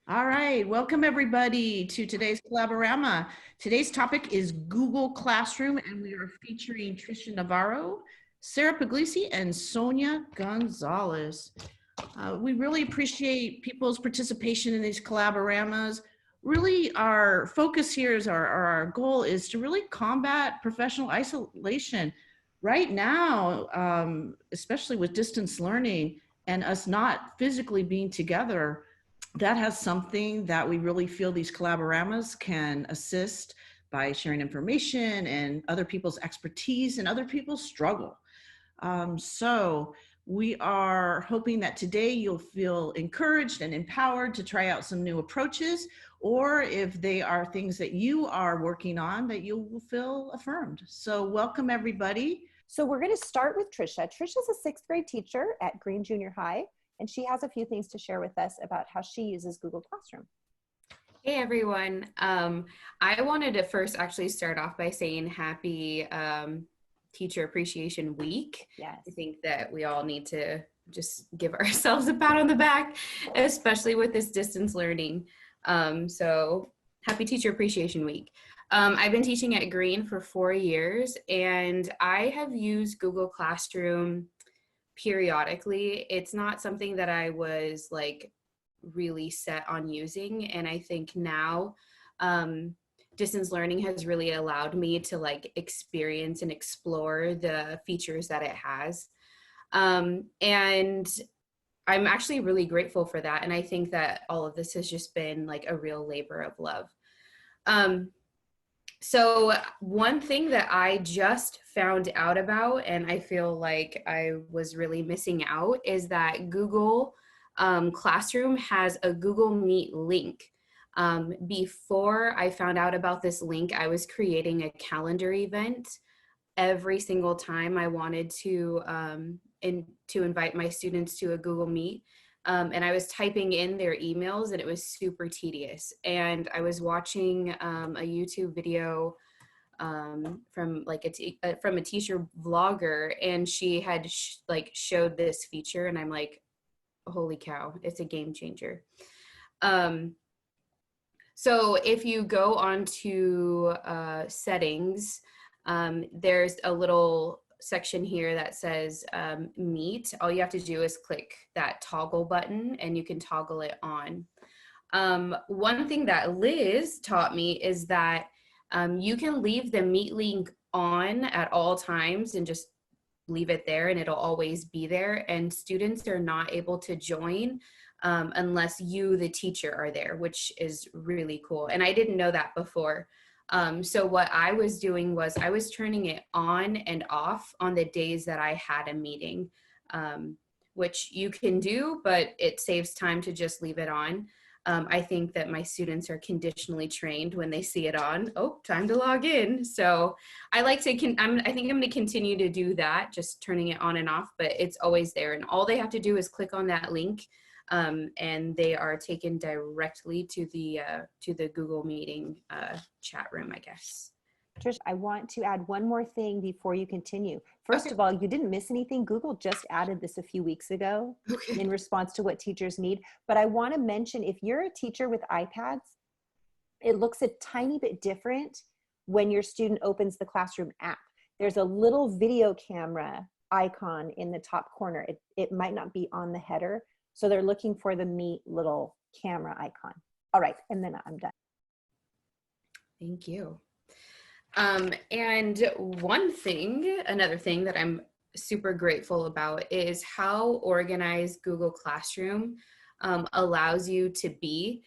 All right, welcome everybody to today's Collab-o-rama. Today's topic is Google Classroom, and we are featuring Tricia Navarro, Sarah Puglisi, and Sonia Gonzalez. We really appreciate people's participation in these Collab-o-ramas. Really, our focus here is our goal is to really combat professional isolation. Right now, especially with distance learning and us not physically being together, that has something that we really feel these Collab-o-ramas can assist by sharing information and other people's expertise and other people's struggle. So we are hoping that today you'll feel encouraged and empowered to try out some new approaches, or if they are things that you are working on, that you will feel affirmed. So welcome everybody. So we're going to start with Tricia. Tricia's a sixth grade teacher at Green Junior High, and she has a few things to share with us about how she uses Google Classroom. Hey everyone. I wanted to first actually start off by saying happy Teacher Appreciation Week. Yes. I think that we all need to just give ourselves a pat on the back, especially with this distance learning. So happy Teacher Appreciation Week. I've been teaching at Green for 4 years, and I have used Google Classroom periodically. It's not something that I was like really set on using, and I think now distance learning has really allowed me to like experience and explore the features that it has, and I'm actually really grateful for that. And I think that all of this has just been like a real labor of love. So one thing that I just found out about, and I feel like I was really missing out, is that Google Classroom has a Google Meet link. Before I found out about this link, I was creating a calendar event every single time I wanted to invite my students to a Google Meet. And I was typing in their emails, and it was super tedious. And I was watching a YouTube video from like from a teacher vlogger, and she had showed this feature, and I'm like, holy cow, it's a game changer. So if you go onto settings, there's a little section here that says Meet. All you have to do is click that toggle button, and you can toggle it on. One thing that Liz taught me is that you can leave the Meet link on at all times and just leave it there, and it'll always be there, and students are not able to join unless you, the teacher, are there, which is really cool. And I didn't know that before. So what I was doing was I was turning it on and off on the days that I had a meeting, which you can do, but it saves time to just leave it on. I think that my students are conditionally trained when they see it on. Oh, time to log in. So I like to, I think I'm going to continue to do that, just turning it on and off, but it's always there. And all they have to do is click on that link, and they are taken directly to the Google Meeting chat room, I guess. Trish, I want to add one more thing before you continue. First of all, you didn't miss anything. Google just added this a few weeks ago in response to what teachers need. But I want to mention, if you're a teacher with iPads, it looks a tiny bit different when your student opens the Classroom app. There's a little video camera icon in the top corner. It might not be on the header. So they're looking for the Meet little camera icon. All right, and then I'm done. Thank you. And another thing that I'm super grateful about is how organized Google Classroom allows you to be.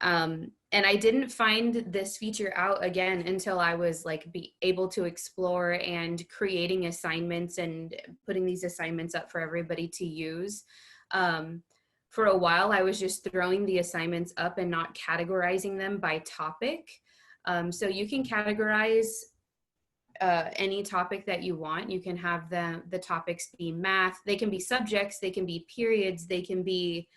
And I didn't find this feature out again until I was like able to explore and creating assignments and putting these assignments up for everybody to use. For a while, I was just throwing the assignments up and not categorizing them by topic. So you can categorize any topic that you want. You can have the topics be math. They can be subjects. They can be periods. They can be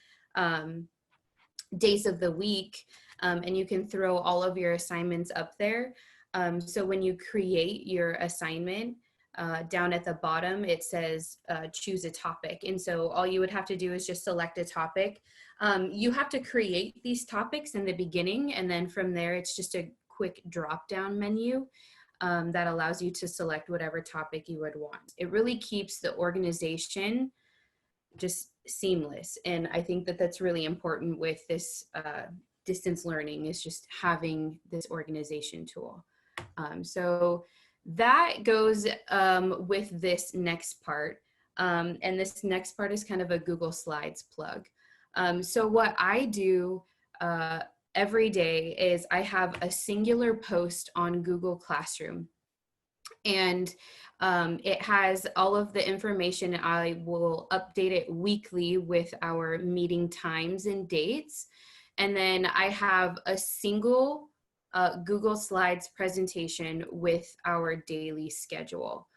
days of the week. And you can throw all of your assignments up there. So when you create your assignment, down at the bottom, it says choose a topic. And so all you would have to do is just select a topic. You have to create these topics in the beginning, and then from there, it's just a quick drop-down menu that allows you to select whatever topic you would want. It really keeps the organization just seamless. And I think that that's really important with this distance learning, is just having this organization tool. So that goes with this next part. And this next part is kind of a Google Slides plug. So what I do every day is I have a singular post on Google Classroom. And it has all of the information. I will update it weekly with our meeting times and dates. And then I have a single Google Slides presentation with our daily schedule.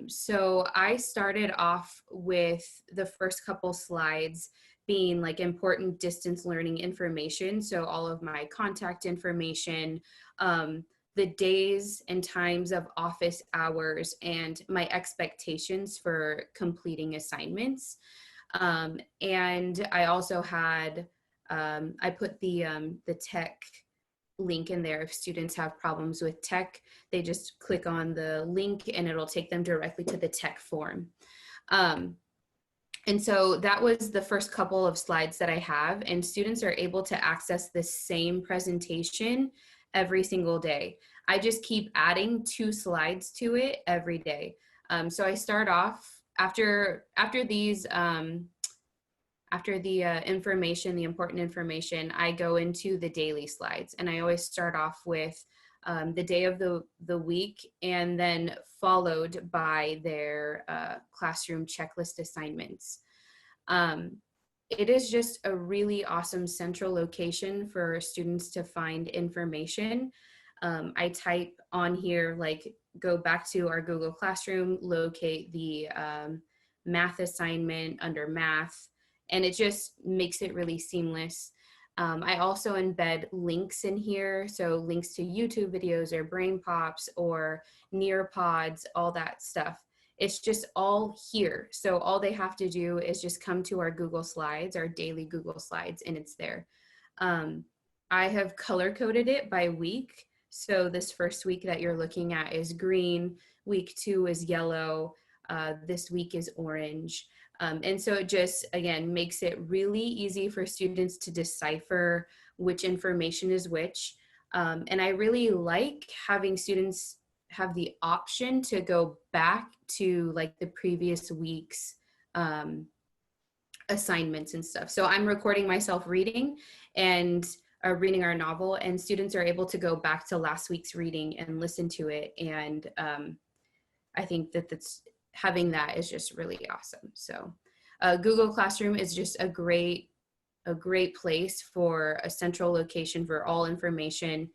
So I started off with the first couple slides being like important distance learning information. So all of my contact information, the days and times of office hours, and my expectations for completing assignments. And I also had, I put the tech link in there. If students have problems with tech, they just click on the link and it'll take them directly to the tech form. And so that was the first couple of slides that I have, and students are able to access the same presentation every single day. I just keep adding 2 slides to it every day. So I start off after these, after the information, the important information, I go into the daily slides, and I always start off with the day of the week, and then followed by their classroom checklist assignments. It is just a really awesome central location for students to find information. I type on here, like, go back to our Google Classroom, locate the math assignment under math, and it just makes it really seamless. I also embed links in here, so links to YouTube videos or Brain Pops or Nearpods, all that stuff. It's just all here. So all they have to do is just come to our Google Slides, our daily Google Slides, and it's there. I have color coded it by week. So this first week that you're looking at is green, week 2 is yellow, this week is orange. And so it just, again, makes it really easy for students to decipher which information is which. And I really like having students have the option to go back to like the previous week's assignments and stuff. So I'm recording myself reading and reading our novel, and students are able to go back to last week's reading and listen to it. And I think that having that is just really awesome. So Google Classroom is just a great place for a central location for all information.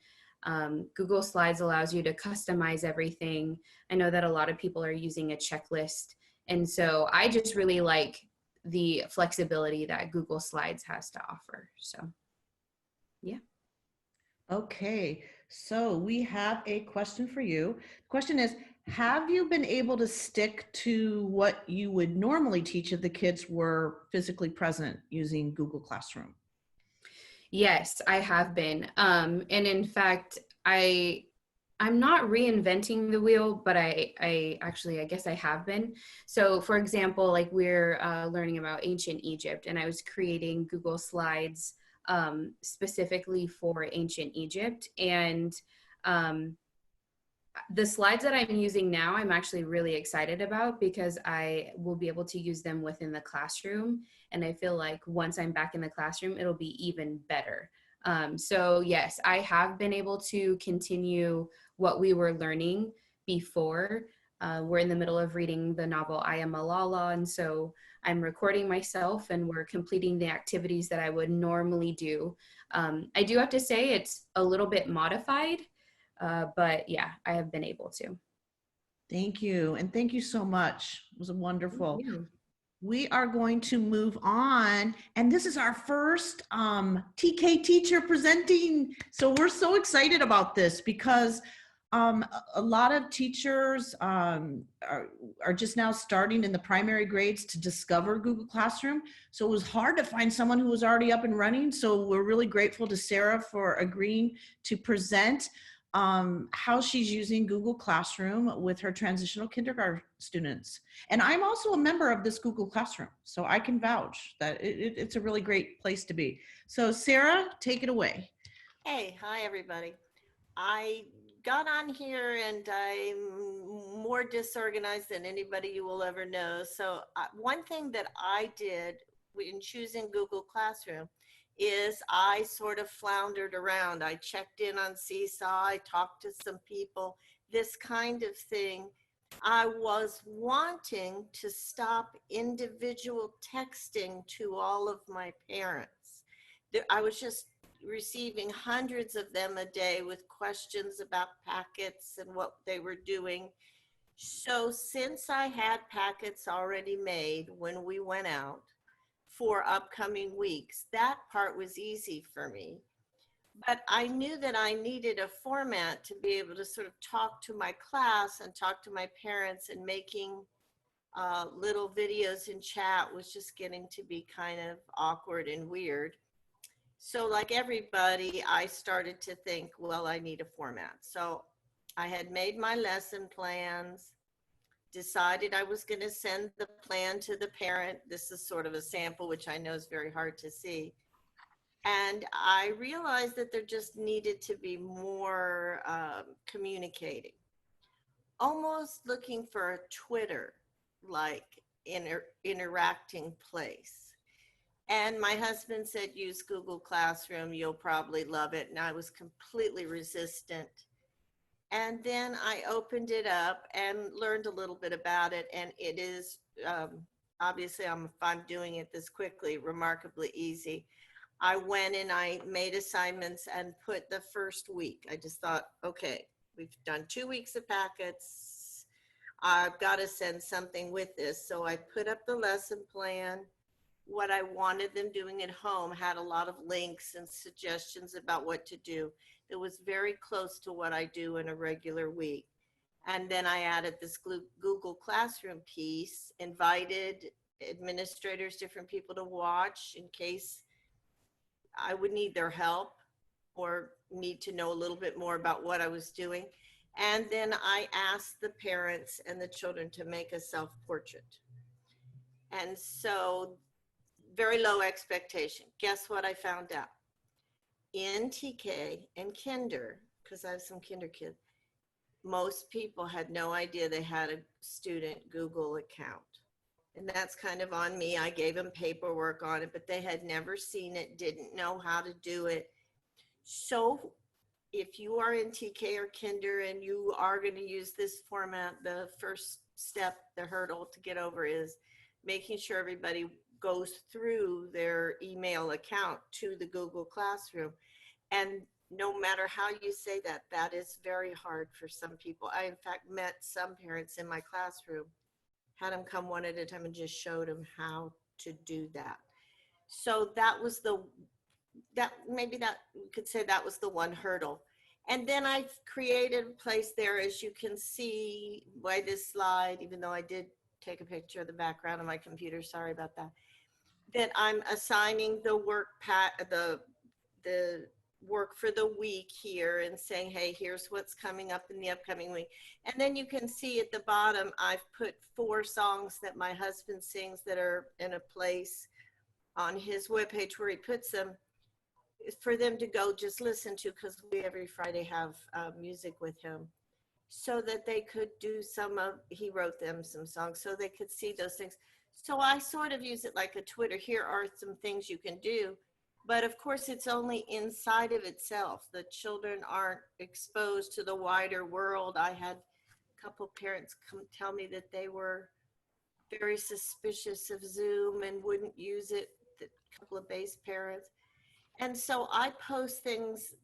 Google Slides allows you to customize everything. I know that a lot of people are using a checklist, and so I just really like the flexibility that Google Slides has to offer. So yeah. Okay, so we have a question for you. The question is, have you been able to stick to what you would normally teach if the kids were physically present using Google Classroom? Yes, I have been. And in fact, I'm not reinventing the wheel, but I guess I have been. So for example, like we're learning about ancient Egypt, and I was creating Google Slides specifically for ancient Egypt. And the slides that I'm using now, I'm actually really excited about because I will be able to use them within the classroom. And I feel like once I'm back in the classroom, it'll be even better. So yes, I have been able to continue what we were learning before. We're in the middle of reading the novel I Am Malala, and so I'm recording myself and we're completing the activities that I would normally do. I do have to say it's a little bit modified, but yeah, I have been able to. Thank you. And thank you so much. It was wonderful. Thank you. We are going to move on. And this is our first TK teacher presenting. So we're so excited about this because A lot of teachers are just now starting in the primary grades to discover Google Classroom. So it was hard to find someone who was already up and running. So we're really grateful to Sarah for agreeing to present how she's using Google Classroom with her transitional kindergarten students. And I'm also a member of this Google Classroom, so I can vouch that it's a really great place to be. So Sarah, take it away. Hey, hi everybody. I got on here and I'm more disorganized than anybody you will ever know. So one thing that I did in choosing Google Classroom is I sort of floundered around. I checked in on Seesaw, I talked to some people, this kind of thing. I was wanting to stop individual texting to all of my parents. I was just receiving hundreds of them a day with questions about packets and what they were doing. So since I had packets already made when we went out for upcoming weeks, that part was easy for me. But I knew that I needed a format to be able to sort of talk to my class and talk to my parents, and making little videos in chat was just getting to be kind of awkward and weird. So like everybody, I started to think, well, I need a format. So I had made my lesson plans, decided I was going to send the plan to the parent. This is sort of a sample, which I know is very hard to see. And I realized that there just needed to be more communicating, almost looking for a Twitter like interacting place. And my husband said, use Google Classroom, you'll probably love it. And I was completely resistant. And then I opened it up and learned a little bit about it. And it is, obviously, if I'm doing it this quickly, remarkably easy. I went and I made assignments and put the first week. I just thought, okay, we've done 2 weeks of packets. I've got to send something with this. So I put up the lesson plan. What I wanted them doing at home had a lot of links and suggestions about what to do. It was very close to what I do in a regular week. And then I added this Google Classroom piece, invited administrators, different people to watch in case I would need their help or need to know a little bit more about what I was doing. And then I asked the parents and the children to make a self-portrait. And so very low expectation. Guess what I found out? In TK and kinder, because I have some kinder kids, most people had no idea they had a student Google account. And that's kind of on me. I gave them paperwork on it, but they had never seen it, didn't know how to do it. So if you are in TK or kinder and you are going to use this format, the first step, the hurdle to get over is making sure everybody goes through their email account to the Google Classroom. And no matter how you say that, that is very hard for some people. I, in fact, met some parents in my classroom, had them come one at a time and just showed them how to do that. So that was maybe you could say that was the one hurdle. And then I created a place there, as you can see by this slide, even though I did take a picture of the background on my computer, sorry about that, that I'm assigning the work the work for the week here and saying, hey, here's what's coming up in the upcoming week. And then you can see at the bottom, I've put 4 songs that my husband sings that are in a place on his webpage where he puts them for them to go just listen to, because we every Friday have music with him, so that they could do he wrote them some songs so they could see those things. So I sort of use it like a Twitter. Here are some things you can do. But of course, it's only inside of itself. The children aren't exposed to the wider world. I had a couple parents come tell me that they were very suspicious of Zoom and wouldn't use it, a couple of base parents. And so I post things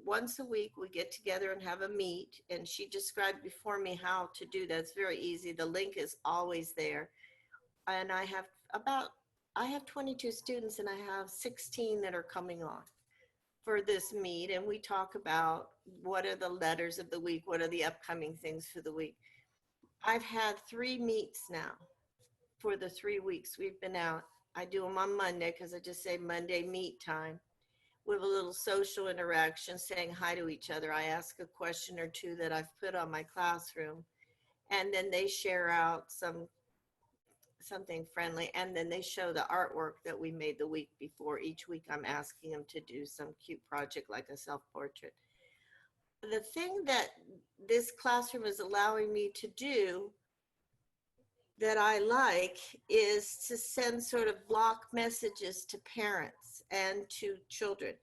once a week. We get together and have a meet. And she described before me how to do that. It's very easy. The link is always there. And I have 22 students and I have 16 that are coming on for this meet, and we talk about what are the letters of the week, what are the upcoming things for the week. I've had 3 meets now for the 3 weeks we've been out. I do them on Monday because I just say Monday meet time with a little social interaction, saying hi to each other. I ask a question or two that I've put on my classroom, and then they share out something friendly, and then they show the artwork that we made the week before. Each week I'm asking them to do some cute project like a self-portrait. The thing that this classroom is allowing me to do that I like is to send sort of block messages to parents and to children.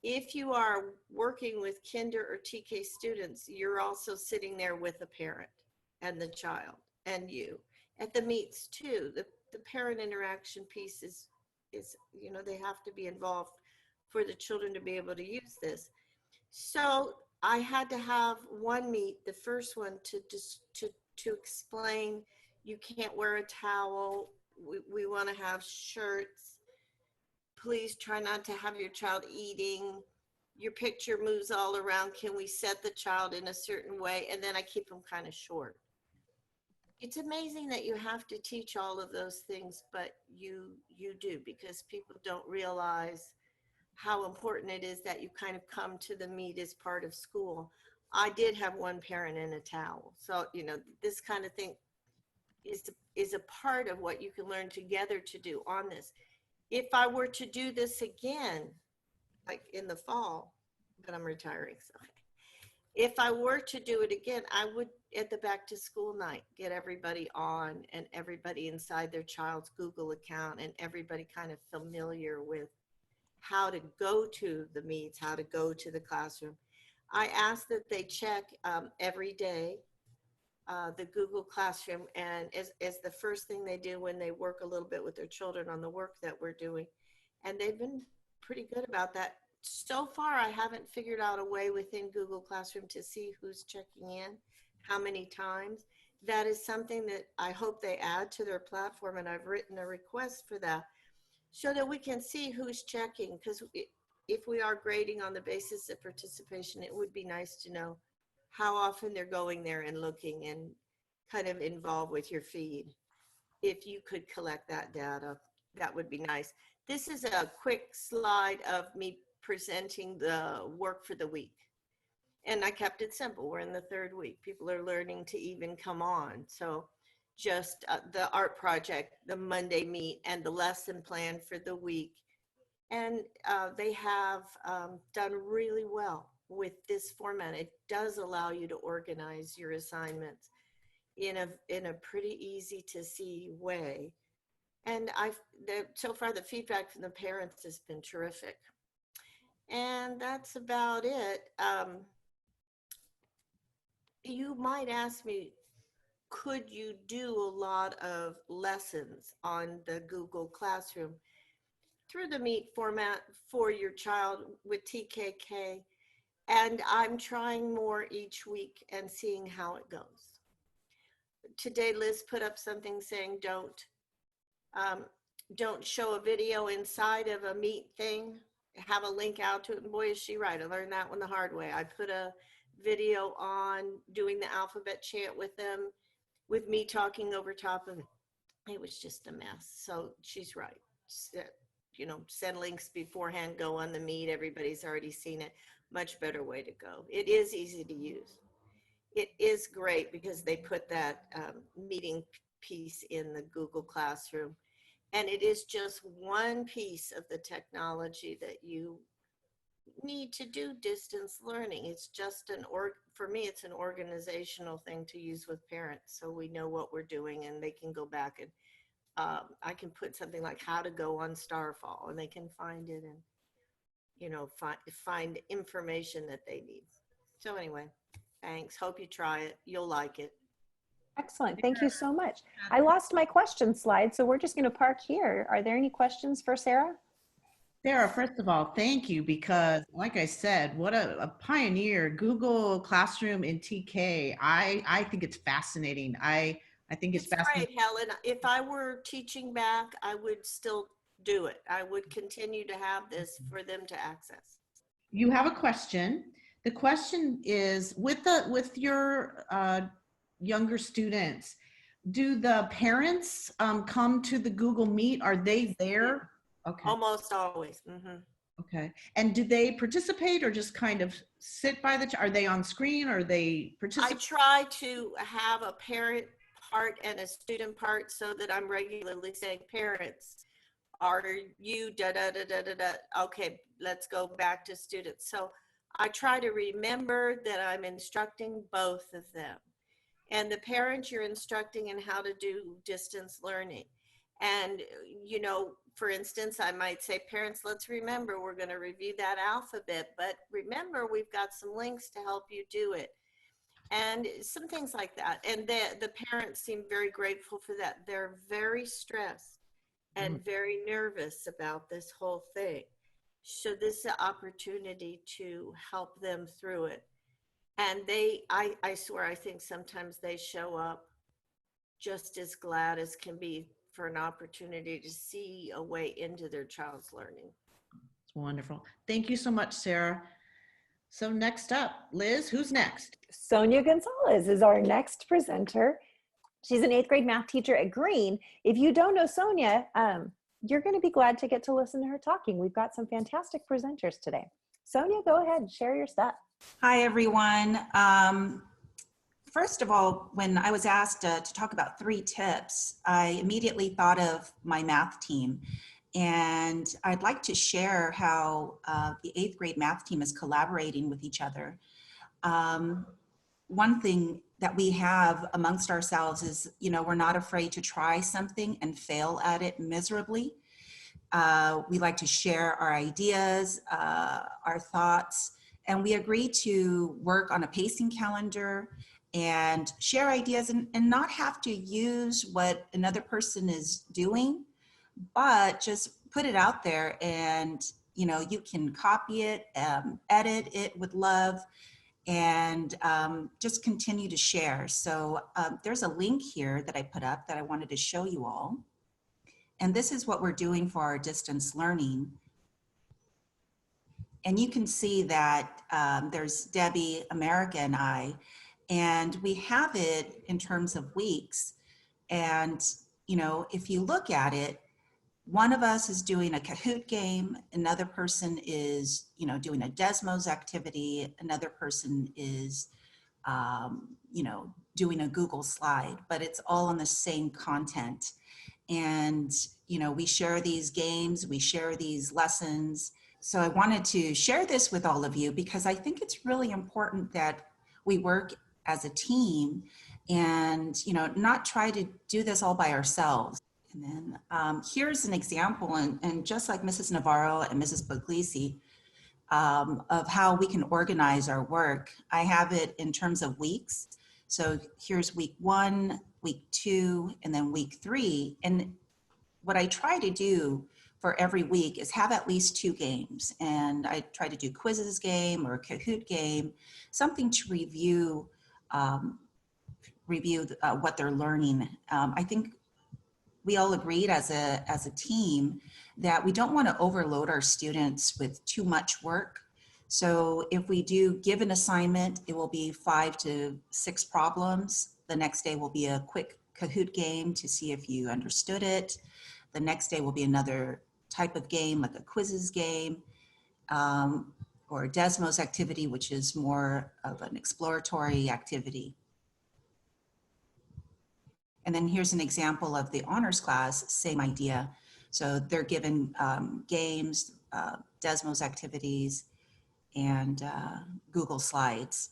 If you are working with kinder or TK students, you're also sitting there with a parent and the child and you. At the meets too, the parent interaction piece is, you know, they have to be involved for the children to be able to use this. So I had to have one meet, the first one, to explain you can't wear a towel. We want to have shirts. Please try not to have your child eating. Your picture moves all around. Can we set the child in a certain way? And then I keep them kind of short. It's amazing that you have to teach all of those things, but you do, because people don't realize how important it is that you kind of come to the meet as part of school. I did have one parent in a towel. So, you know, this kind of thing is a part of what you can learn together to do on this. If I were to do this again, like in the fall, but I'm retiring, so if I were to do it again, I would, at the back to school night, get everybody on and everybody inside their child's Google account and everybody kind of familiar with how to go to the meets, how to go to the classroom. I ask that they check every day the Google Classroom, and as the first thing they do when they work a little bit with their children on the work that we're doing. And they've been pretty good about that. So far, I haven't figured out a way within Google Classroom to see who's checking in, how many times. That is something that I hope they add to their platform, and I've written a request for that so that we can see who's checking, because if we are grading on the basis of participation, it would be nice to know how often they're going there and looking and kind of involved with your feed. If you could collect that data, that would be nice. This is a quick slide of me presenting the work for the week. And I kept it simple. We're in the 3rd week. People are learning to even come on. So just the art project, the Monday meet, and the lesson plan for the week. And they have done really well with this format. It does allow you to organize your assignments in a pretty easy to see way. And so far the feedback from the parents has been terrific. And that's about it. You might ask me, could you do a lot of lessons on the Google Classroom through the Meet format for your child with TKK? And I'm trying more each week and seeing how it goes. Today, Liz put up something saying don't show a video inside of a Meet thing. Have a link out to it. And boy, is she right. I learned that one the hard way. I put a video on doing the alphabet chant with them, with me talking over top of it. It was just a mess. So she's right. You know, send links beforehand, go on the Meet. Everybody's already seen it. Much better way to go. It is easy to use. It is great because they put that meeting piece in the Google Classroom. And it is just one piece of the technology that you need to do distance learning. It's just for me, it's an organizational thing to use with parents. So we know what we're doing and they can go back and I can put something like how to go on Starfall and they can find it and, you know, find information that they need. So anyway, thanks. Hope you try it. You'll like it. Excellent. Thank you so much. I lost my question slide, so we're just going to park here. Are there any questions for Sarah? Sarah, first of all, thank you, because like I said, what a pioneer, Google Classroom in TK. I think it's fascinating. I think it's fascinating. Right, Helen. If I were teaching back, I would still do it. I would continue to have this for them to access. you have a question. The question is, with your younger students, do the parents come to the Google Meet? Are they there? Okay. Almost always. Mm-hmm. Okay. And do they participate or just kind of sit by the, are they on screen or they I participate? try to have a parent part and a student part so that I'm regularly saying, parents, are you da da da da da da? Okay, let's go back to students. So I try to remember that I'm instructing both of them. And the parents, you're instructing in how to do distance learning. And, you know, for instance, I might say, parents, let's remember we're going to review that alphabet, but remember we've got some links to help you do it. And some things like that. And the parents seem very grateful for that. They're very stressed and very nervous about this whole thing. So this is an opportunity to help them through it. And I swear, I think sometimes they show up just as glad as can be for an opportunity to see a way into their child's learning. It's wonderful. Thank you so much, Sarah. So next up, Liz, who's next? Sonia Gonzalez is our next presenter. She's an 8th grade math teacher at Green. If you don't know Sonia, you're going to be glad to get to listen to her talking. We've got some fantastic presenters today. Sonia, go ahead, share your stuff. Hi, everyone. First of all, when I was asked to talk about 3 tips, I immediately thought of my math team. And I'd like to share how the 8th grade math team is collaborating with each other. One thing that we have amongst ourselves is, you know, we're not afraid to try something and fail at it miserably. We like to share our ideas, our thoughts, and we agree to work on a pacing calendar and share ideas and not have to use what another person is doing, but just put it out there and, you know, you can copy it, edit it with love, and just continue to share. So there's a link here that I put up that I wanted to show you all. And this is what we're doing for our distance learning. And you can see that there's Debbie, America, and I, and we have it in terms of weeks. And, you know, if you look at it, one of us is doing a Kahoot game, another person is, you know, doing a Desmos activity, another person is, you know, doing a Google slide, but it's all on the same content. And, you know, we share these games, we share these lessons. So I wanted to share this with all of you because I think it's really important that we work as a team and, you know, not try to do this all by ourselves. And then here's an example, and just like Mrs. Navarro and Mrs. Puglisi, of how we can organize our work. I have it in terms of weeks. So here's week 1, week 2, and then week 3. And what I try to do for every week is have at least 2 games. And I try to do quizzes game or a Kahoot game, something to review, what they're learning. I think we all agreed as a team that we don't want to overload our students with too much work. So if we do give an assignment, it will be 5 to 6 problems. The next day will be a quick Kahoot game to see if you understood it. The next day will be another type of game, like a quizzes game, or a Desmos activity, which is more of an exploratory activity. And then here's an example of the honors class, same idea. So they're given games, Desmos activities, and Google Slides.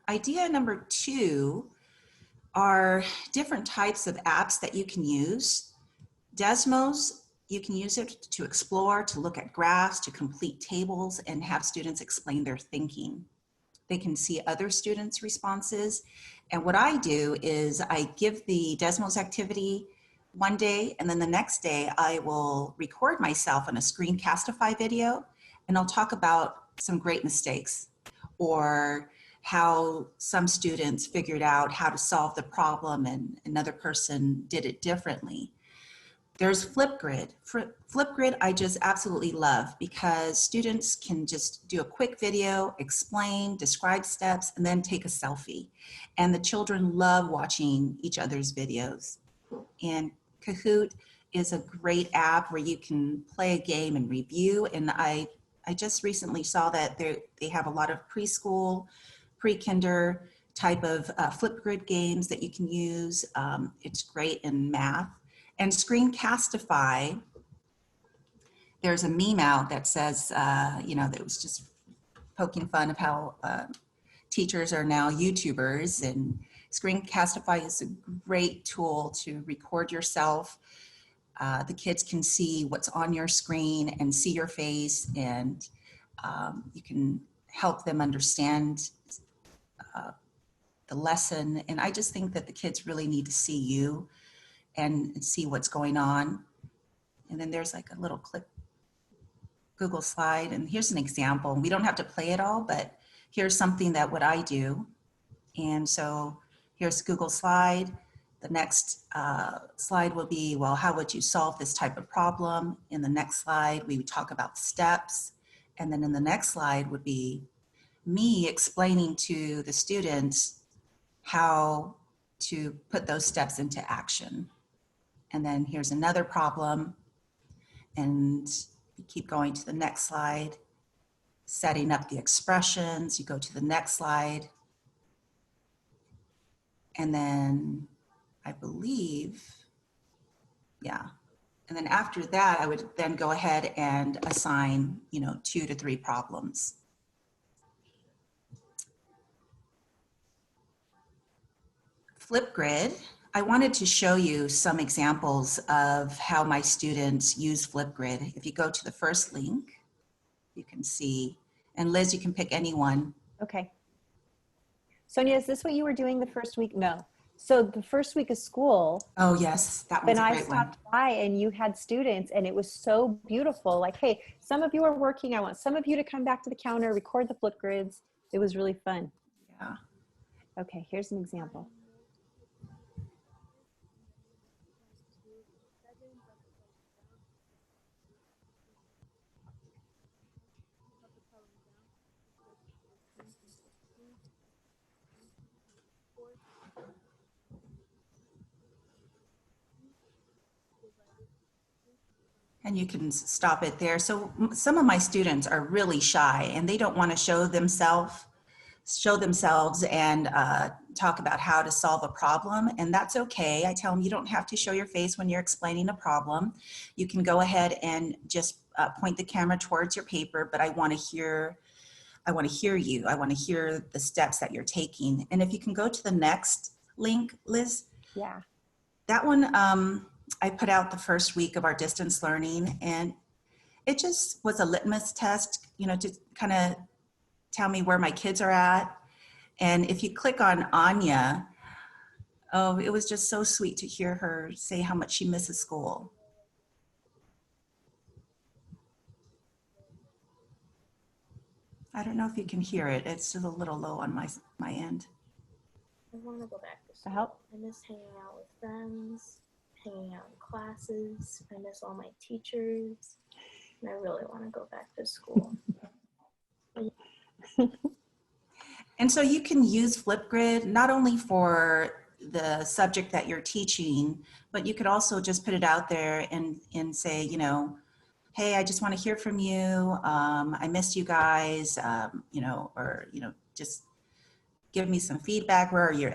Idea number 2 are different types of apps that you can use. Desmos, you can use it to explore, to look at graphs, to complete tables, and have students explain their thinking. They can see other students' responses. And what I do is I give the Desmos activity one day, and then the next day I will record myself on a Screencastify video, and I'll talk about some great mistakes or how some students figured out how to solve the problem and another person did it differently. There's Flipgrid. Flipgrid I just absolutely love because students can just do a quick video, explain, describe steps, and then take a selfie. And the children love watching each other's videos. And Kahoot is a great app where you can play a game and review. And I just recently saw that they have a lot of preschool, pre-kinder type of Flipgrid games that you can use. It's great in math. And Screencastify, there's a meme out that says, you know, that was just poking fun of how teachers are now YouTubers, and Screencastify is a great tool to record yourself. The kids can see what's on your screen and see your face, and you can help them understand the lesson. And I just think that the kids really need to see you and see what's going on. And then there's like a little clip, Google slide, and here's an example. We don't have to play it all, but here's something that what I do. And so here's Google slide. The next slide will be, well, how would you solve this type of problem? In the next slide, we would talk about steps. And then in the next slide would be me explaining to the students how to put those steps into action. And then here's another problem. And you keep going to the next slide, setting up the expressions. You go to the next slide. And then I believe, yeah. And then after that, I would then go ahead and assign, you know, 2 to 3 problems. Flipgrid, I wanted to show you some examples of how my students use Flipgrid. If you go to the first link, you can see, and Liz, you can pick any one. Okay. Sonia, is this what you were doing the first week? No. So the first week of school. Oh yes, that was a great one. When I stopped by and you had students and it was so beautiful. Like, hey, some of you are working. I want some of you to come back to the counter, record the Flipgrids. It was really fun. Yeah. Okay, here's an example. And you can stop it there. So some of my students are really shy and they don't want to show themselves and talk about how to solve a problem. And that's okay. I tell them you don't have to show your face when you're explaining a problem. You can go ahead and just point the camera towards your paper, but I want to hear you. I want to hear the steps that you're taking. And if you can go to the next link, Liz. Yeah. That one, I put out the first week of our distance learning, and it just was a litmus test, you know, to kind of tell me where my kids are at. And if you click on Anya, oh, it was just so sweet to hear her say how much she misses school. I don't know if you can hear it. It's just a little low on my end. I want to go back to school. Help. I miss hanging out with friends, hanging out in classes. I miss all my teachers. And I really want to go back to school. And so you can use Flipgrid not only for the subject that you're teaching, but you could also just put it out there and say, you know, hey, I just want to hear from you. I missed you guys, you know, or, you know, just give me some feedback. Where are you?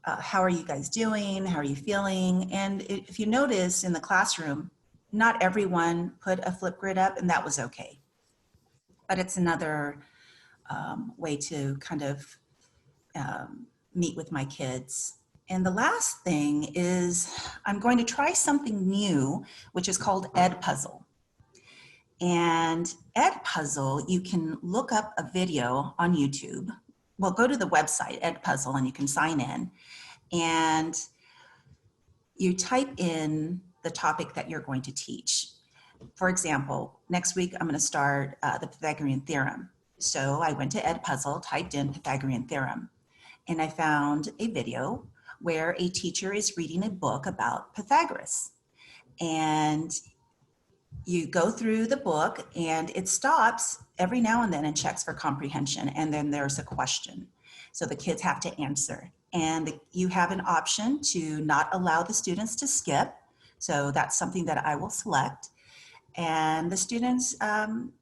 How are you guys doing? How are you feeling? And if you notice in the classroom, not everyone put a Flipgrid up, and that was okay. But it's another way to kind of meet with my kids. And the last thing is I'm going to try something new, which is called Edpuzzle. And Edpuzzle, you can look up a video on YouTube. Well, go to the website, Edpuzzle, and you can sign in. And you type in the topic that you're going to teach. For example, next week I'm going to start the Pythagorean theorem. So I went to Edpuzzle, typed in Pythagorean theorem, and I found a video where a teacher is reading a book about Pythagoras. and you go through the book, and it stops every now and then and checks for comprehension. And then there's a question. So the kids have to answer. And you have an option to not allow the students to skip. So that's something that I will select. And the students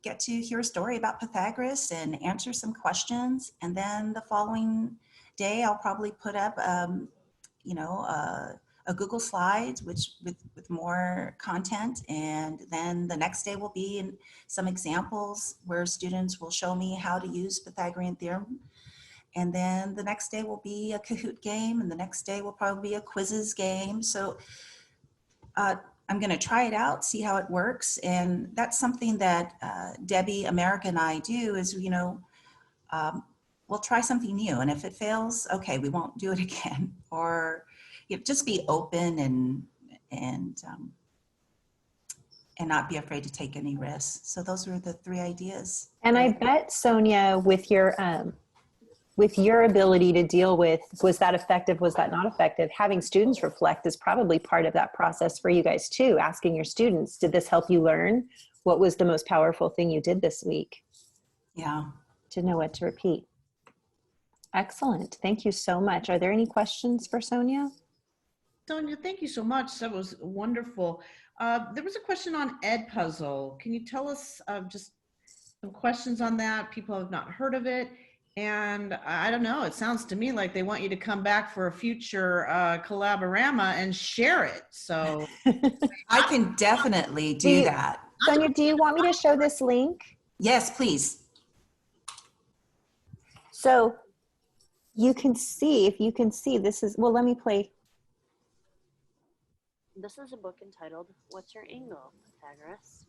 get to hear a story about Pythagoras and answer some questions. And then the following day, I'll probably put up, a Google Slides, with more content. And then the next day will be in some examples where students will show me how to use Pythagorean theorem. And then the next day will be a Kahoot game, and the next day will probably be a quizzes game. So I'm going to try it out, see how it works. And that's something that Debbie, America, and I do is, we'll try something new. And if it fails, okay, we won't do it again. Or just be open and not be afraid to take any risks. So those were the 3 ideas. And I bet, Sonia, with your ability to deal with, was that effective, was that not effective, having students reflect is probably part of that process for you guys too, asking your students, did this help you learn? What was the most powerful thing you did this week? Yeah. To know what to repeat. Excellent. Thank you so much. Are there any questions for Sonia? Sonia, thank you so much. That was wonderful. There was a question on Edpuzzle. Can you tell us just some questions on that? People have not heard of it. And I don't know, it sounds to me like they want you to come back for a future Collab-o-rama and share it. So I can definitely do that. Sonia, do you want me to show this link? Yes, please. So you can see, if you can see, this is, well, let me play. This is a book entitled, What's Your Angle, Pythagoras?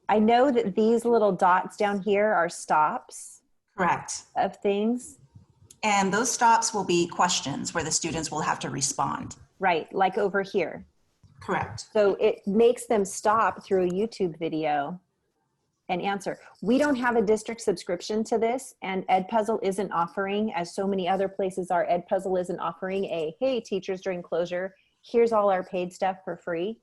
I know that these little dots down here are stops. Correct. Of things. And those stops will be questions where the students will have to respond. Right, like over here. Correct. So it makes them stop through a YouTube video and answer. We don't have a district subscription to this, and Edpuzzle isn't offering, as so many other places are, Edpuzzle isn't offering a, hey, teachers during closure, here's all our paid stuff for free.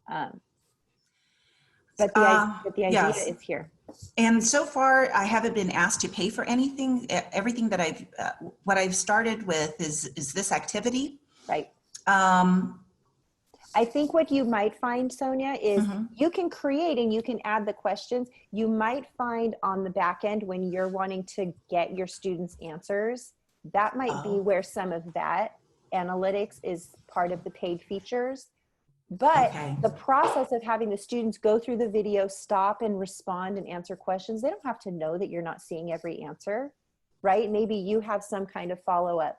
But the idea yes. is here. And so far, I haven't been asked to pay for anything. Everything that what I've started with is this activity. Right. I think what you might find, Sonia, is you can create and you can add the questions. You might find on the back end when you're wanting to get your students' answers, that might be where some of that analytics is part of the paid features. But the process of having the students go through the video, stop and respond and answer questions, they don't have to know that you're not seeing every answer, right? Maybe you have some kind of follow-up.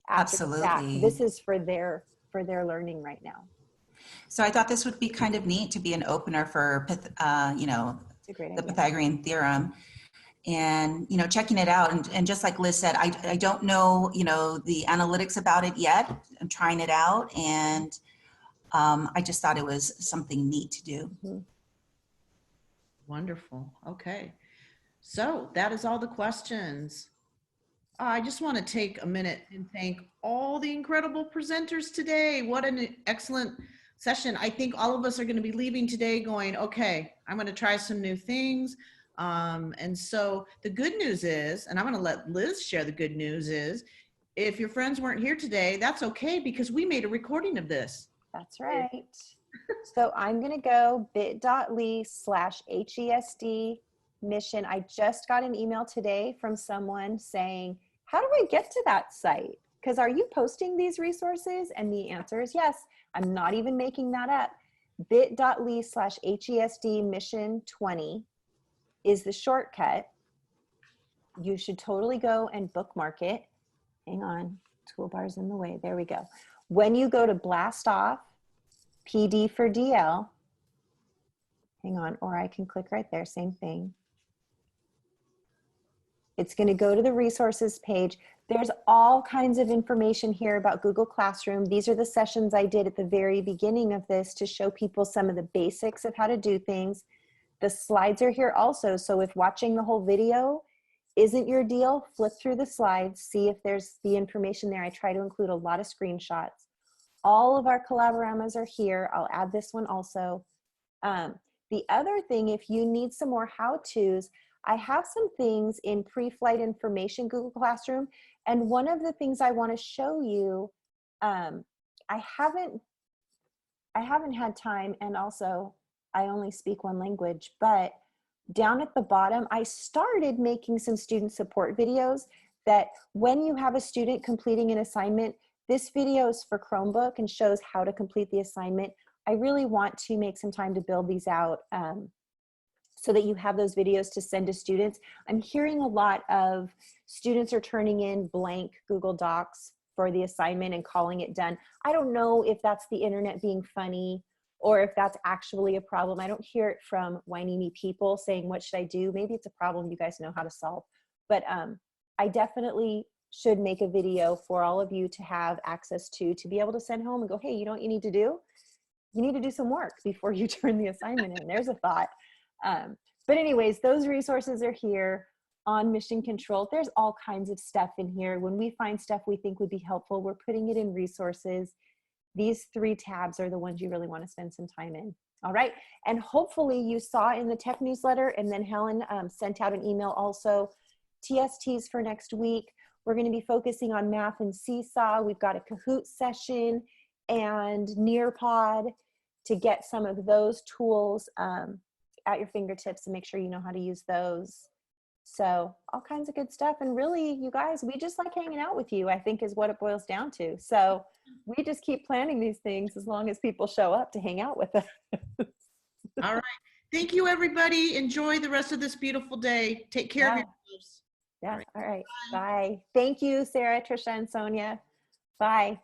Absolutely. This is for their learning right now. So I thought this would be kind of neat to be an opener for, the Pythagorean theorem. And, checking it out. And just like Liz said, I don't know, the analytics about it yet. I'm trying it out. And I just thought it was something neat to do. Wonderful. Okay. So that is all the questions. I just want to take a minute and thank all the incredible presenters today. What an excellent session. I think all of us are going to be leaving today going, okay, I'm going to try some new things. And so the good news is, and I'm going to let Liz share the good news is, if your friends weren't here today, that's okay because we made a recording of this. That's right. So I'm going to go bit.ly/HESD mission. I just got an email today from someone saying, how do I get to that site? Because are you posting these resources? And the answer is yes. I'm not even making that up. bit.ly/HESD mission 20 is the shortcut. You should totally go and bookmark it. Hang on, toolbar's in the way. There we go. When you go to blast off PD for DL, hang on, or I can click right there, same thing. It's going to go to the resources page. There's all kinds of information here about Google Classroom. These are the sessions I did at the very beginning of this to show people some of the basics of how to do things. The slides are here also, so if watching the whole video isn't your deal, flip through the slides, see if there's the information there. I try to include a lot of screenshots. All of our Collab-o-ramas are here. I'll add this one also. The other thing, if you need some more how-tos, I have some things in pre-flight information Google Classroom. And one of the things I want to show you, I haven't had time, and also I only speak one language, but down at the bottom, I started making some student support videos that when you have a student completing an assignment, this video is for Chromebook and shows how to complete the assignment. I really want to make some time to build these out so that you have those videos to send to students. I'm hearing a lot of students are turning in blank Google Docs for the assignment and calling it done. I don't know if that's the internet being funny or if that's actually a problem. I don't hear it from whiny me people saying, what should I do? Maybe it's a problem you guys know how to solve. But I definitely should make a video for all of you to have access to be able to send home and go, hey, you know what you need to do? You need to do some work before you turn the assignment in. There's a thought. But anyways, those resources are here on Mission Control. There's all kinds of stuff in here. When we find stuff we think would be helpful, we're putting it in resources. These 3 tabs are the ones you really want to spend some time in. All right. And hopefully you saw in the tech newsletter, and then Helen sent out an email also, TSTs for next week. We're going to be focusing on math and Seesaw. We've got a Kahoot session and Nearpod to get some of those tools at your fingertips and make sure you know how to use those. So all kinds of good stuff. And really, you guys, we just like hanging out with you, I think is what it boils down to. So we just keep planning these things as long as people show up to hang out with us. All right. Thank you, everybody. Enjoy the rest of this beautiful day. Take care of yourselves. Yeah. All right. Bye. Thank you, Sarah, Trisha, and Sonia. Bye.